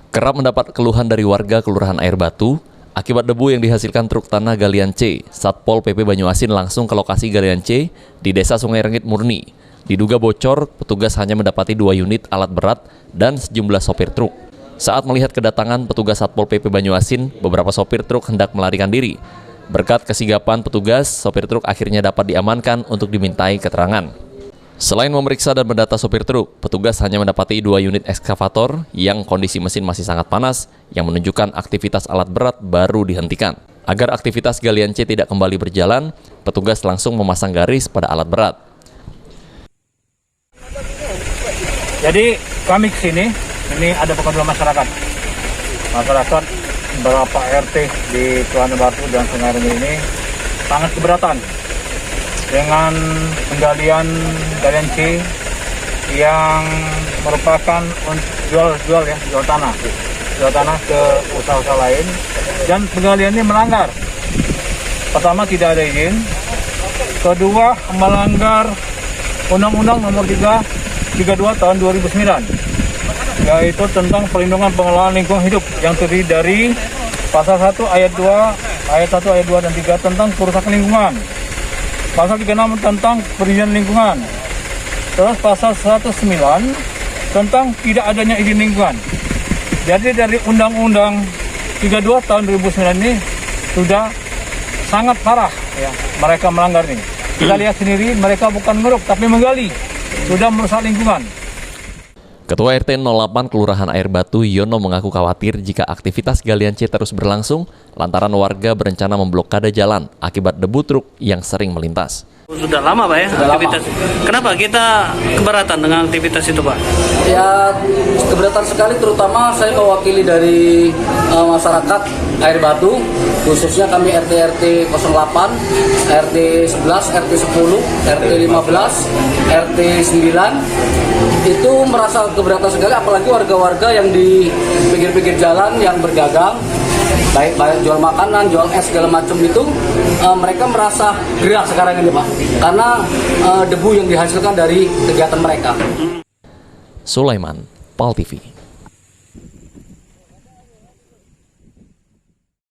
Kerap mendapat keluhan dari warga Kelurahan Air Batu akibat debu yang dihasilkan truk tanah galian C. Satpol PP Banyuasin langsung ke lokasi galian C di Desa Sungai Rengit Murni. Diduga bocor, petugas hanya mendapati 2 unit alat berat dan sejumlah sopir truk. Saat melihat kedatangan petugas Satpol PP Banyuasin, beberapa sopir truk hendak melarikan diri. Berkat kesigapan petugas, sopir truk akhirnya dapat diamankan untuk dimintai keterangan. Selain memeriksa dan mendata sopir truk, petugas hanya mendapati 2 unit ekskavator yang kondisi mesin masih sangat panas, yang menunjukkan aktivitas alat berat baru dihentikan. Agar aktivitas galian C tidak kembali berjalan, petugas langsung memasang garis pada alat berat. Jadi kami kesini, ini ada pengaduan masyarakat. Masyarakat beberapa RT di Kelurahan Batu dan Sungai Rengit ini sangat keberatan dengan penggalian galian C yang merupakan jual tanah ke usaha-usaha lain, dan penggalian ini melanggar. Pertama, tidak ada izin. Kedua, melanggar Undang-Undang Nomor 32 Tahun 2009, yaitu tentang perlindungan pengelolaan lingkungan hidup yang terdiri dari Pasal 1 ayat 2 dan 3 tentang kerusakan lingkungan. Pasal 36 tentang perizinan lingkungan. Terus pasal 109 tentang tidak adanya izin lingkungan. Jadi dari Undang-Undang 32 tahun 2009 ini sudah sangat parah ya, mereka melanggar ini. Kita lihat sendiri, mereka bukan ngeruk tapi menggali. Sudah merusak lingkungan. Ketua RT 08 Kelurahan Air Batu Yono mengaku khawatir jika aktivitas galian C terus berlangsung lantaran warga berencana memblokade jalan akibat debu truk yang sering melintas. Sudah lama Pak ya aktivitas. Kenapa kita keberatan dengan aktivitas itu Pak? Ya keberatan sekali, terutama saya mewakili dari masyarakat Air Batu, khususnya kami RT 08, RT 11, RT 10, RT 15, RT 9 itu merasa keberatan sekali, apalagi warga-warga yang di pinggir-pinggir jalan yang berdagang, baik jual makanan, jual es segala macam itu, mereka merasa gerah sekarang ini Pak, karena debu yang dihasilkan dari kegiatan mereka. Sulaiman, PAL TV.